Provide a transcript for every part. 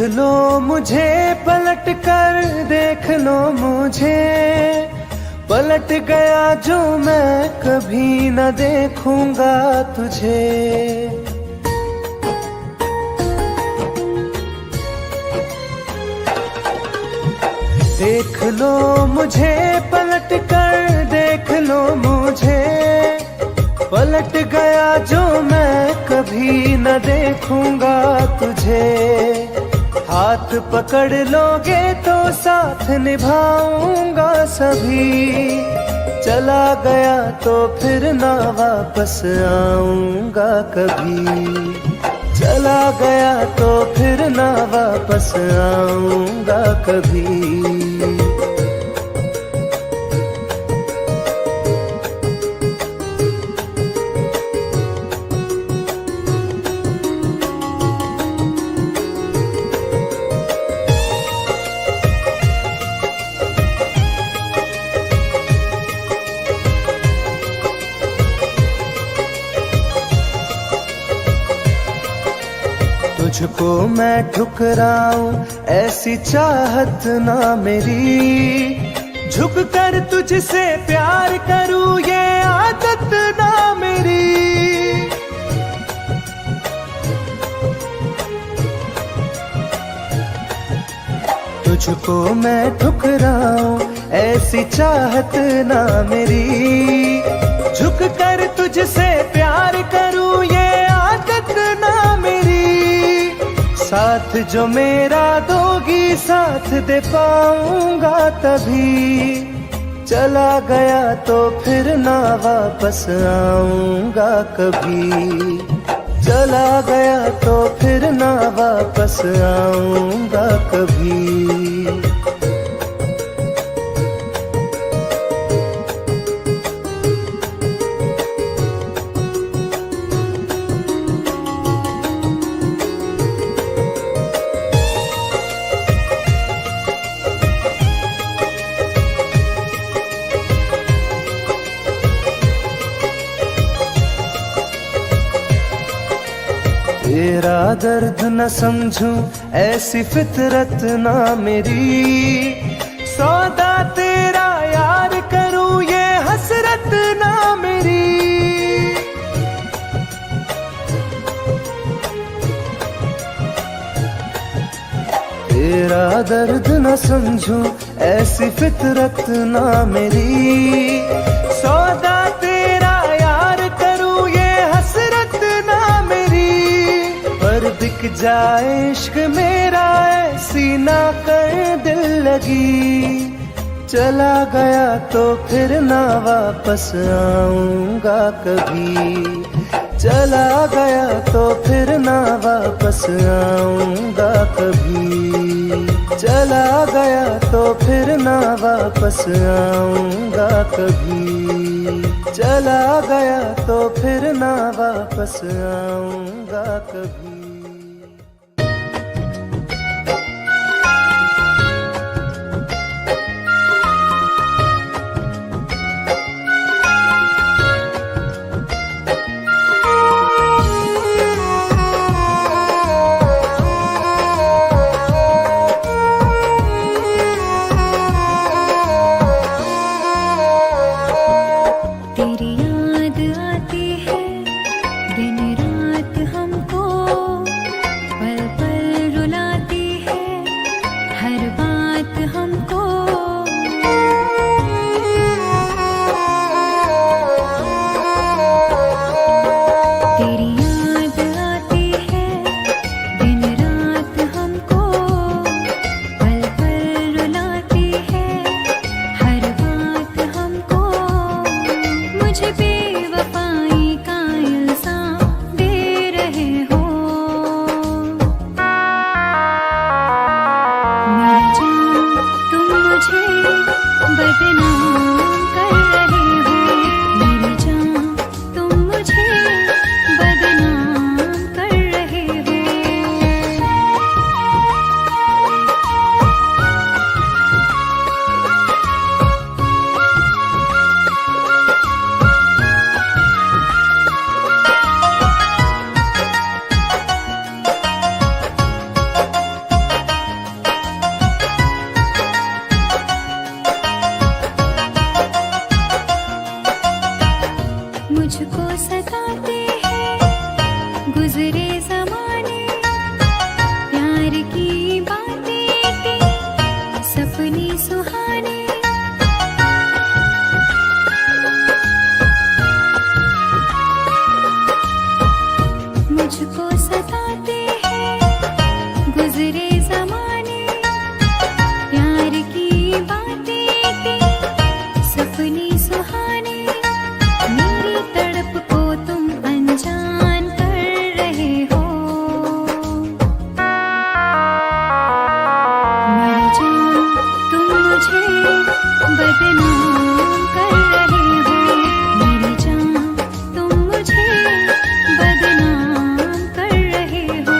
लो मुझे पलट कर, देख लो मुझे, पलट गया जो मैं कभी न देखूंगा तुझे। देख लो मुझे पलट कर, देख लो मुझे, पलट गया जो मैं कभी न देखूंगा तुझे। हाथ पकड़ लोगे तो साथ निभाऊंगा सभी, चला गया तो फिर ना वापस आऊंगा कभी। चला गया तो फिर ना वापस आऊंगा कभी। तुझको मैं ठुकराऊं ऐसी चाहत ना मेरी, झुक कर तुझसे प्यार करूं ये आदत ना मेरी। तुझको मैं ठुकराऊं ऐसी चाहत ना मेरी, झुक कर तुझसे प्यार करूं ये आदत ना मेरी। साथ जो मेरा दोगी साथ दे पाऊंगा तभी, चला गया तो फिर ना वापस आऊंगा कभी। चला गया तो फिर ना वापस आऊंगा कभी। तेरा दर्द न समझूं ऐसी फितरत ना मेरी, सौदा तेरा यार करूं ये हसरत ना मेरी। तेरा दर्द न समझूं ऐसी फितरत ना मेरी, सौदा तेरा यार करूं ये हसरत ना मेरी। पर बिक जाए इश्क मेरा ऐसी ना कर दिल लगी, चला गया तो फिर ना वापस आऊंगा कभी। चला गया तो फिर ना वापस आऊंगा कभी। चला गया तो फिर ना वापस आऊंगा कभी। चला गया तो फिर ना वापस आऊंगा कभी। बदनाम कर रहे हो। मेरी जान तुम मुझे बदनाम कर रहे हो।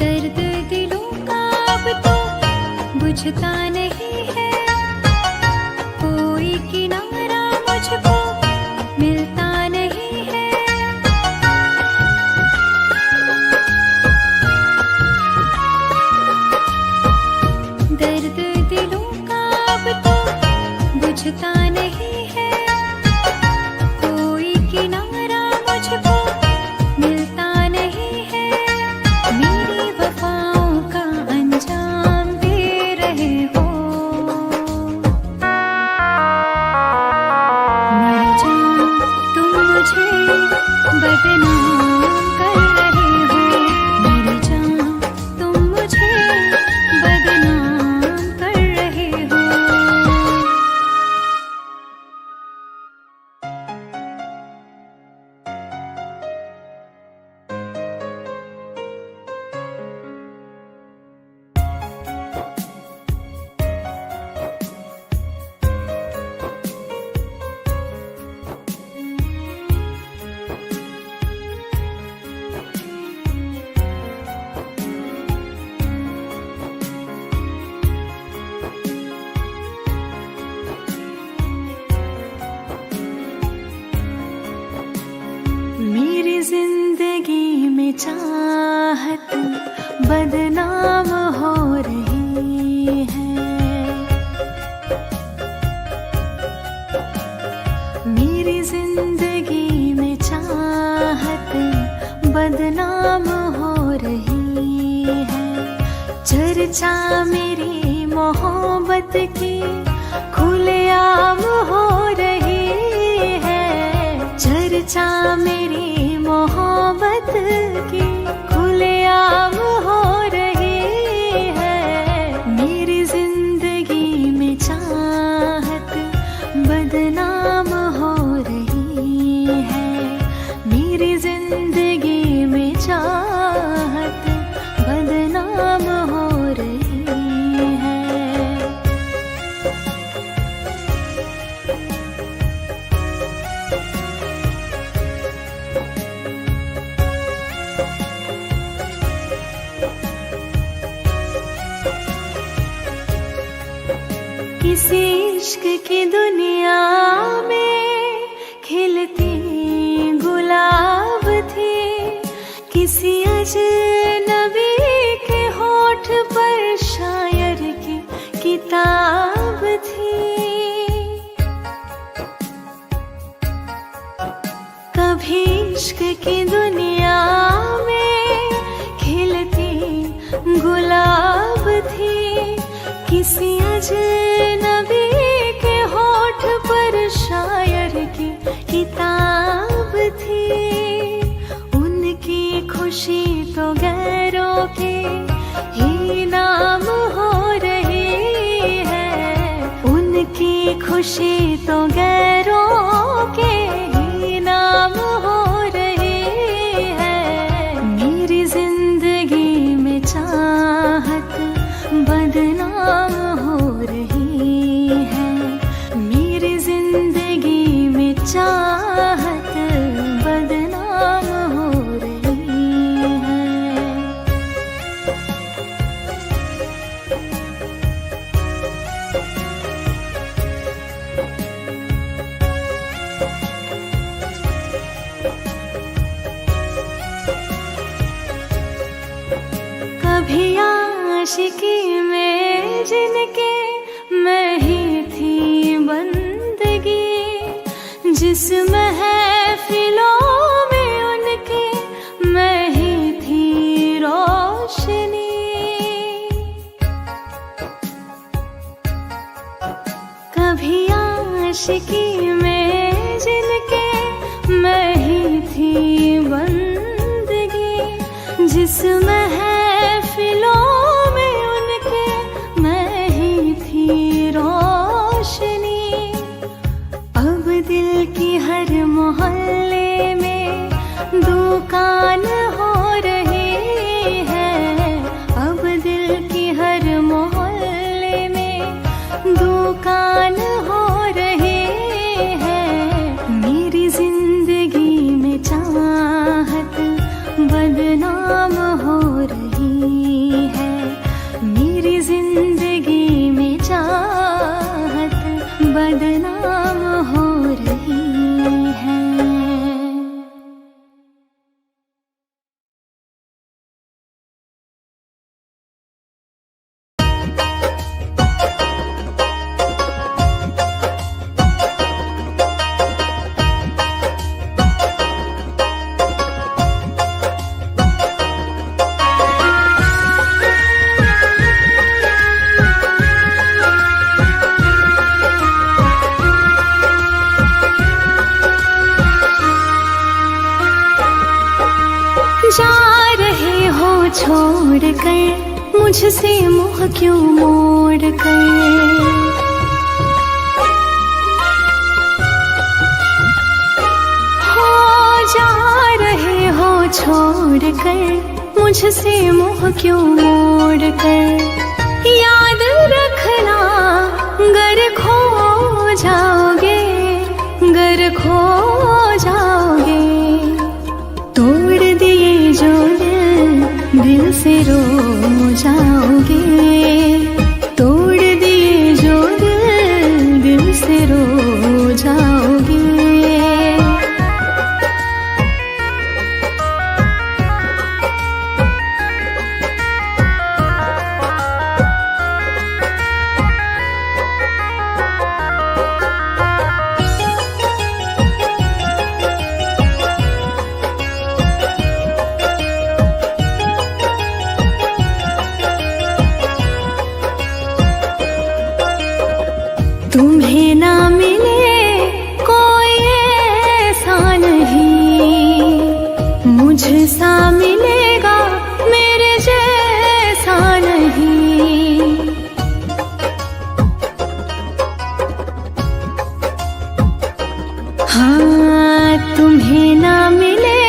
दर्द दिलों का अब तो बुझता नहीं है, कोई किनारा मुझको मिलता नहीं है। दर्द दिलों का अब तो बुझता नहीं है, कोई किनारा मुझको मिलता नहीं है। मेरी वफाओं का अंजाम दे रहे हो। मेरी जान तुम मुझे बदनाम कर रहे हो। मेरी जान तुम मुझे बदनाम कर रहे हो। मेरी जिंदगी में चाहत बदनाम हो रही है। मेरी जिंदगी में चाहत बदनाम हो रही है। चर्चा मेरी मोहब्बत की खुलेआम हो रही है। चर्चा मेरी मोहब्बत की खुलेआम हो रही है। मेरी जिंदगी में चाहत बदनाम हो रही है। मेरी जिंदगी में चाहत बदनाम हो रही है। किसी इश्क की दुनिया में खिलती गुलाब थी, किसी अजनबी के होठ पर शायर की किताब थी। कभी इश्क की दुनिया में खिलती गुलाब थी, किसी अजनबी के होठ पर शायर की किताब थी। उनकी खुशी तो गैरों के ही नाम हो रही है। उनकी खुशी तो गैरों के ही नाम हो रही है। मेरी जिंदगी में चाहत बदनाम हो रही है। मेरी जिंदगी में चाहत बदनाम हो रही है। कभी आशिकी में जिनके मैं ही थी बंदगी, जिस महफिलों में उनके मैं ही थी रोशनी। कभी आशिकी में जिनके मैं ही थी इस महफिलों में उनके मैं ही थी रोशनी। अब दिल की हर मोहल्ले में दुकान हो रही है। अब दिल की हर मोहल्ले में दुकान हो रही है। मेरी जिंदगी में चाहत बदनाम हो रही है। मेरी जिंदगी में चाहत बदनाम हो रही है। जा रहे हो छोड़ कर मुझसे मुँह क्यों मोड़ कर। हो जा रहे हो छोड़ कर मुझसे मुँह क्यों मोड़ कर। याद रखना गर खो जाओगे, गर खो जाओगे। तोड़ दिए जो दिल से रो जाओगे। तोड़ दिए जो दिल से रो जाओगे। तुम्हें ना मिले कोई ऐसा नहीं, मुझसा मिलेगा मेरे जैसा नहीं। हाँ तुम्हें ना मिले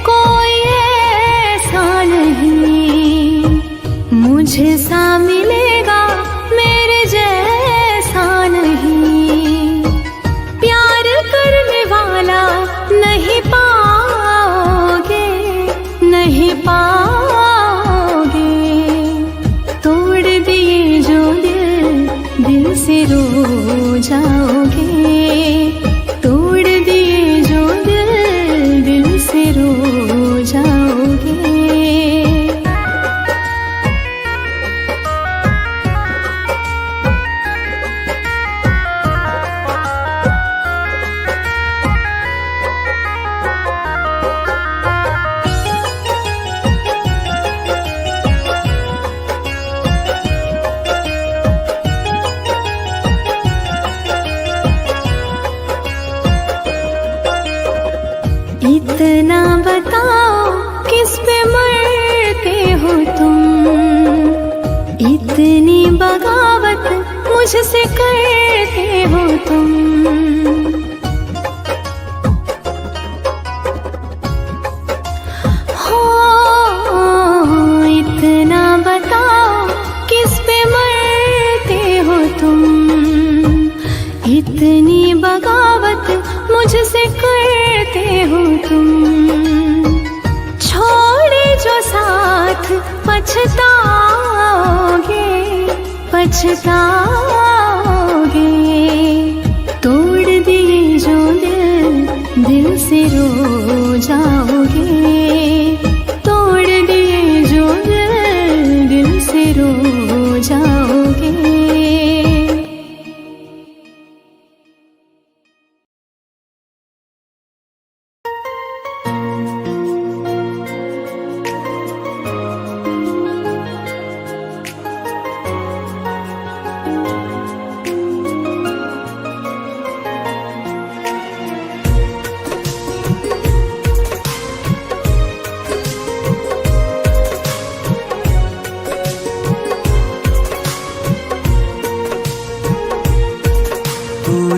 कोई ऐसा नहीं, मुझसा मिलेगा मेरे जैसा नहीं। प्यार करने वाला नहीं पाओगे, नहीं पाओगे। तोड़ दिए जो दिल से रो जाओगे। तोड़ दिए जो दिल से रो जाओगे। इतना बताओ किस पे मरते हो तुम, इतनी बगावत मुझसे करते हो तुम। हो इतना बताओ किस पे मरते हो तुम, इतनी बगावत मुझसे करते हो तुम। छोड़े जो साथ पछताओगे, पछताओगे। तोड़ दिए जो दिल से रो जाओगे। तोड़ दिए जो दिल से रो जाओगे।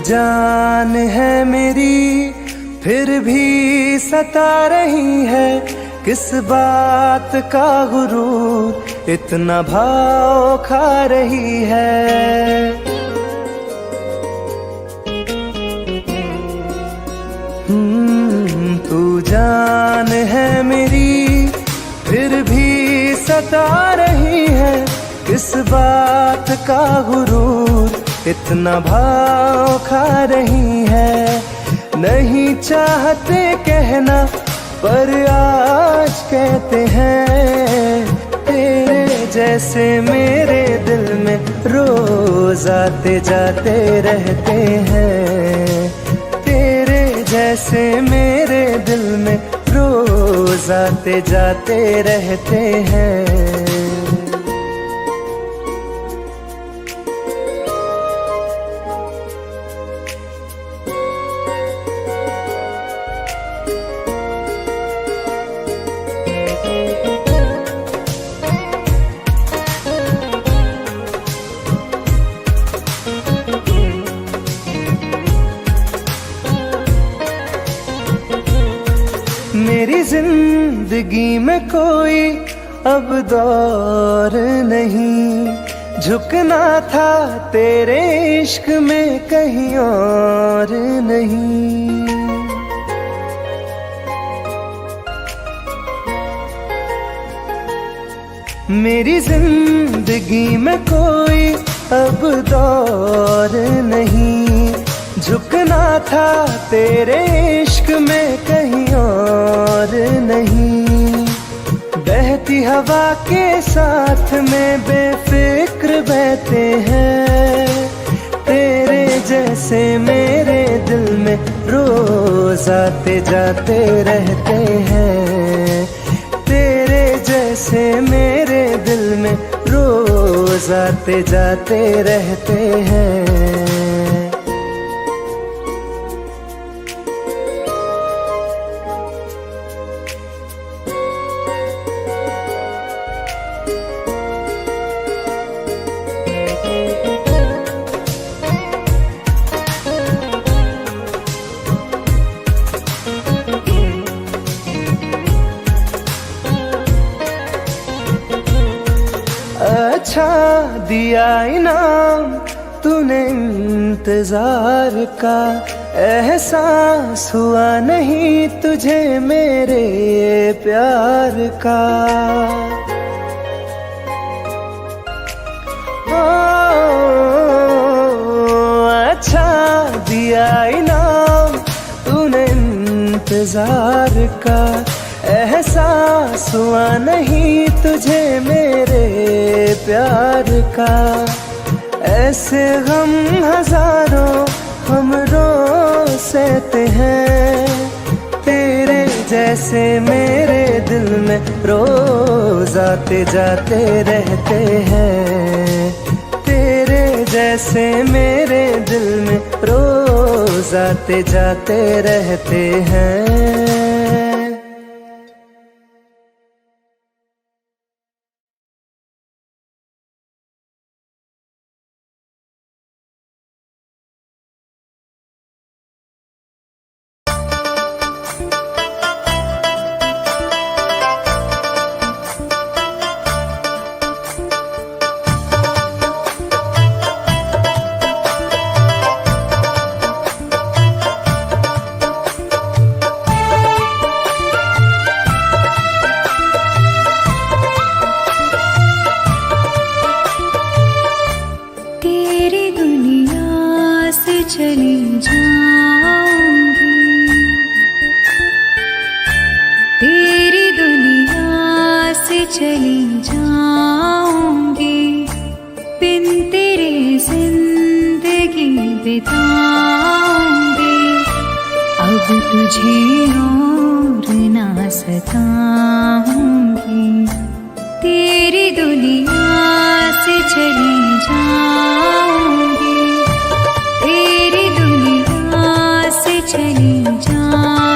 जान है मेरी फिर भी सता रही है, किस बात का गुरूर इतना भाव खा रही है। तू जान है मेरी फिर भी सता रही है, किस बात का गुरूर इतना भाव खा रही है। नहीं चाहते कहना पर आज कहते हैं, तेरे जैसे मेरे दिल में रोज आते जाते रहते हैं। तेरे जैसे मेरे दिल में रोज आते जाते रहते हैं। मेरी जिंदगी में कोई अब दौर नहीं, झुकना था तेरे इश्क में कहीं और नहीं। मेरी जिंदगी में कोई अब दौर नहीं, झुकना था तेरे इश्क में कहीं और नहीं। बहती हवा के साथ में बेफिक्र बहते हैं, तेरे जैसे मेरे दिल में रोज आते जाते रहते हैं। तेरे जैसे मेरे दिल में रोज आते जाते रहते हैं। अच्छा दिया इनाम तूने इंतजार का, एहसास हुआ नहीं तुझे मेरे प्यार का। अच्छा दिया इनाम तूने इंतजार का, एहसास हुआ नहीं तुझे मेरे प्यार का। ऐसे गम हजारों हम रोज सहते हैं, तेरे जैसे मेरे दिल में रोज आते जाते रहते हैं। तेरे जैसे मेरे दिल में रोज आते जाते रहते हैं। चली जाऊंगी, तेरी दुनिया से चली जाऊंगी, बिन तेरे जिंदगी बिताऊंगी। अब तुझे और ना सताऊंगी, तेरी दुनिया से चली जाऊंगी, तेरी दुनिया से चली जाऊंगी।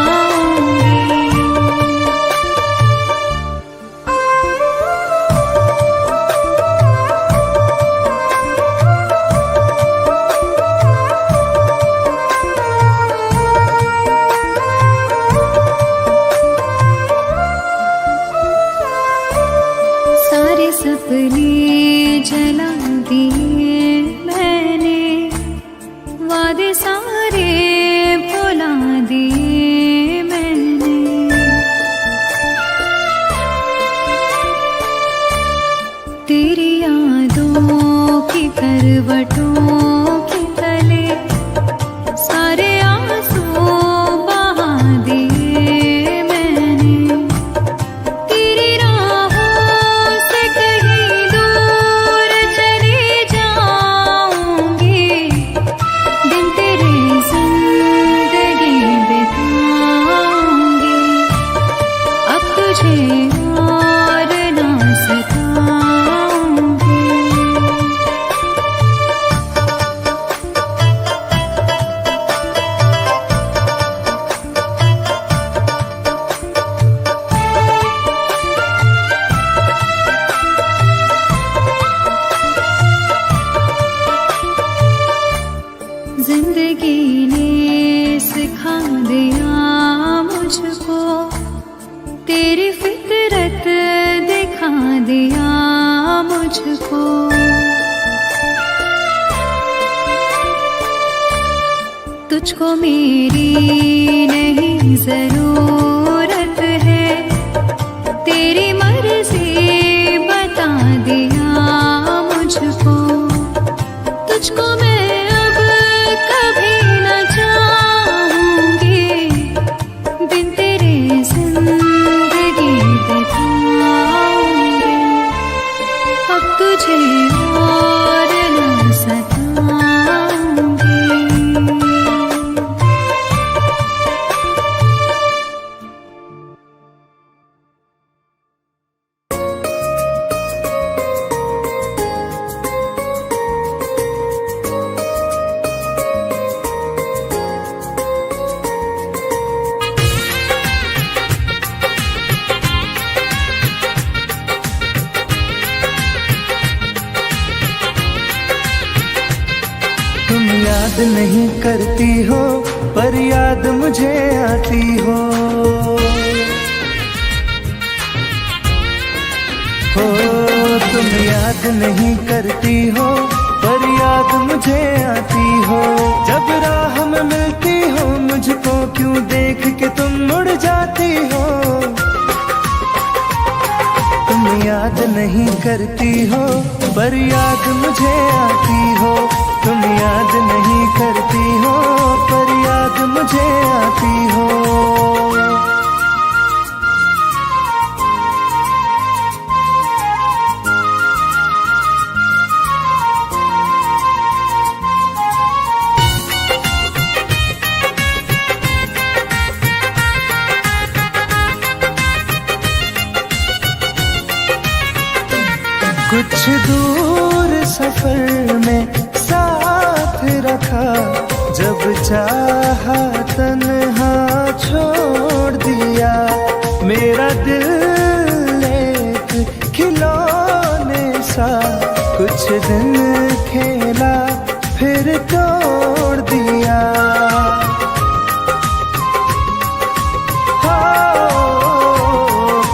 दिया मुझको, तेरी फितरत दिखा दिया मुझको। तुझको मेरी नहीं जरूरत है, तेरी मर्जी बता दिया मुझको। तुझको मैं अब कभी न चाहूंगी, बिन तेरे जिंदगी बिताऊंगी। अब तुझे और न सताऊंगी। तुम याद नहीं करती हो पर याद मुझे आती हो। तुम याद नहीं करती हो पर याद मुझे आती हो। जब राह में मिलती हो मुझको क्यों देख के तुम मुड़ जाती हो। तुम याद नहीं करती हो पर याद मुझे आती हो। तुम याद नहीं करती हो पर याद मुझे आती हो। कुछ दूर सफर में साथ रखा, जब चाहा तन्हा छोड़ दिया। मेरा दिल एक खिलौने सा कुछ दिन खेला फिर तोड़ दिया।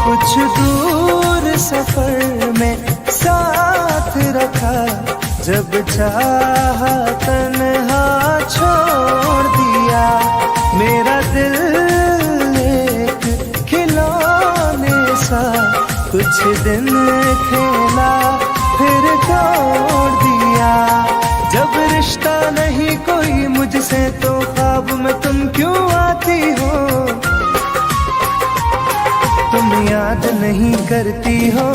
कुछ दूर सफर में साथ रखा, जब चाहा तन्हा छोड़ दिया। मेरा दिल एक खिलौने सा कुछ दिन खेला फिर तोड़ दिया। जब रिश्ता नहीं कोई मुझसे तो ख्वाब में तुम क्यों आती हो। तुम याद नहीं करती हो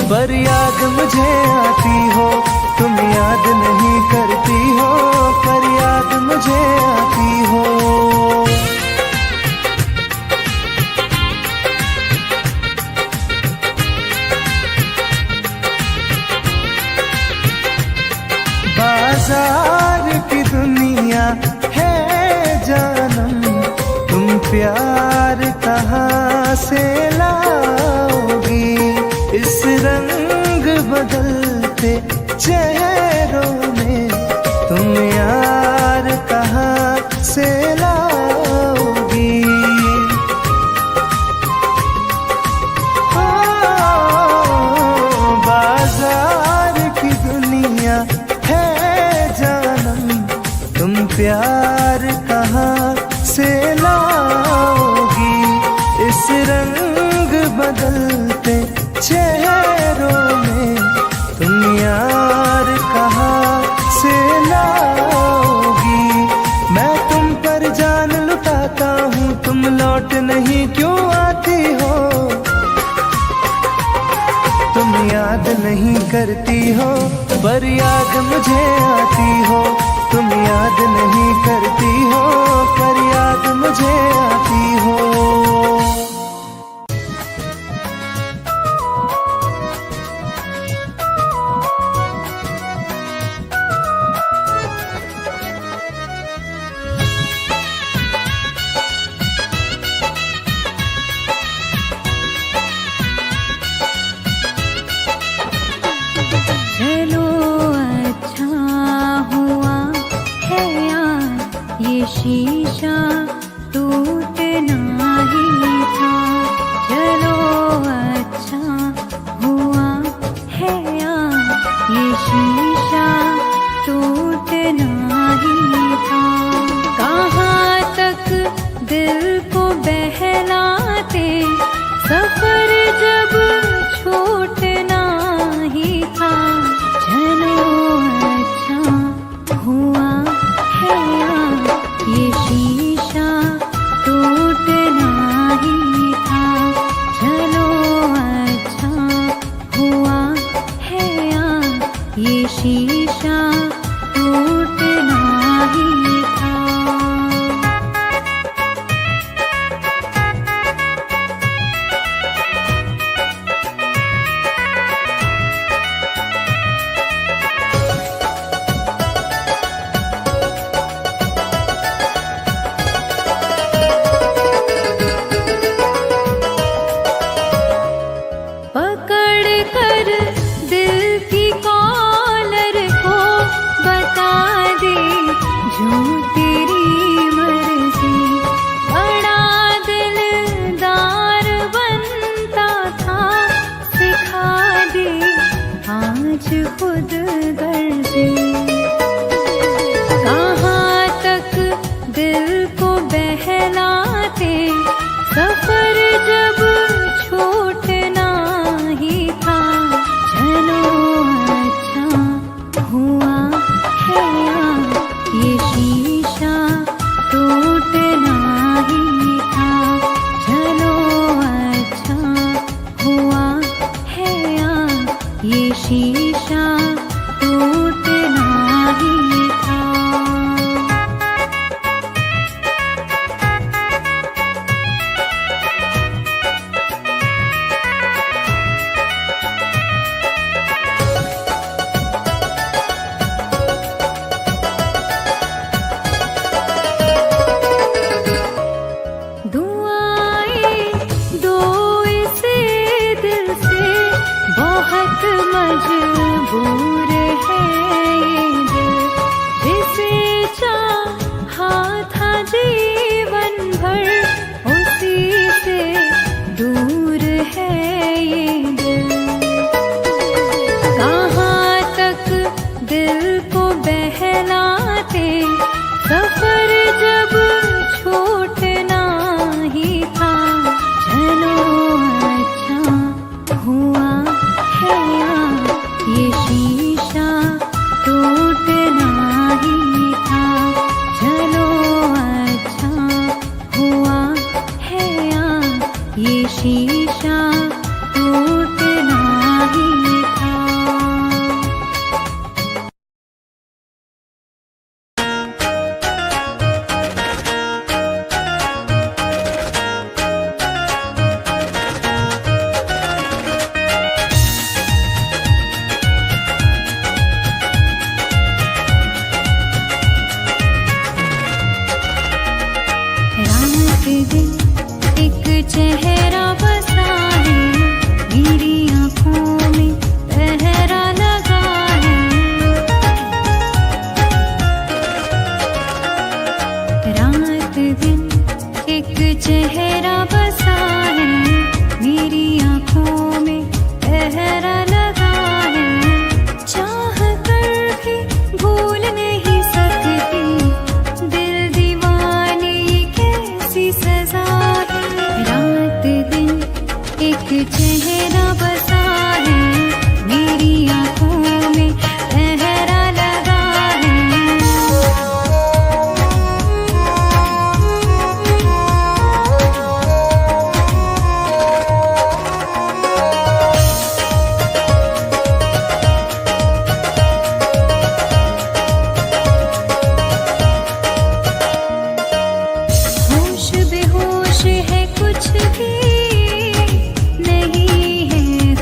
पर याद मुझे आती हो। तुम याद नहीं करती हो पर याद मुझे आती हो। बाजार की दुनिया है जानम, तुम प्यार कहाँ से लाओगी। इस रंग बदलते चेहरों में तुम यार कहाँ से लाओगी। बाजार की दुनिया है जानम, तुम प्यार कहाँ से लाओगी। इस रंग बदलते चेहरों में तुम यार कहाँ से लाओगी। मैं तुम पर जान लुटाता हूँ, तुम लौट नहीं क्यों आती हो। तुम याद नहीं करती हो पर याद मुझे आती हो। तुम याद नहीं करती हो पर याद मुझे आती हो। चलो अच्छा हुआ है यार ये शीशा तू टूटना ही था। चलो अच्छा हुआ है यार ये शीशा टूटना ही था। कहाँ तक दिल को बहलाते सफर जब छूटना ही था। चलो अच्छा हुआ है यार ये शीशा टूटना ही था। चलो अच्छा हुआ है यार ये शीशा टूटना ही था। पकड़ कर दिल की कॉलर को बता दे जो तेरी मर्जी। बड़ा दिलदार बनता था सिखा दे आज खुद गर्जी। कहाँ तक दिल को बहलाते सफर जब छूटना ही था। चलो अच्छा हुआ है यार ये शीशा टूटना ही था। चलो अच्छा हुआ है यार ये शीशा टूटना ही था। दुआएं दो इसे दिल से बहुत मजबूर है ये दिल। जिसे चाहा था जीवन भर उसी से दूर है ये दिल। कहाँ तक दिल को बहलाते सफर जब छूटना ही था। चलो अच्छा हुआ है यार ये शीशा टूटना ही था। चलो अच्छा हुआ है यार ये शीशा टूटना ही था। रात दिन एक चेहरा बसा है मेरी आँखों में पहरा लगा है। रात दिन एक चेहरा बसा है मेरी आँखों में पहरा लगा है। चाह कर भी भूल नहीं सकती दिल दीवाने ये कैसी सजा है। रात दिन एक चेहरा बसा है मेरी आँखों में पहरा लगा है। होश बेहोश है कुछ भी नहीं है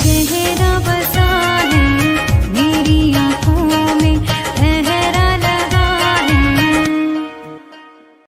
चेहरा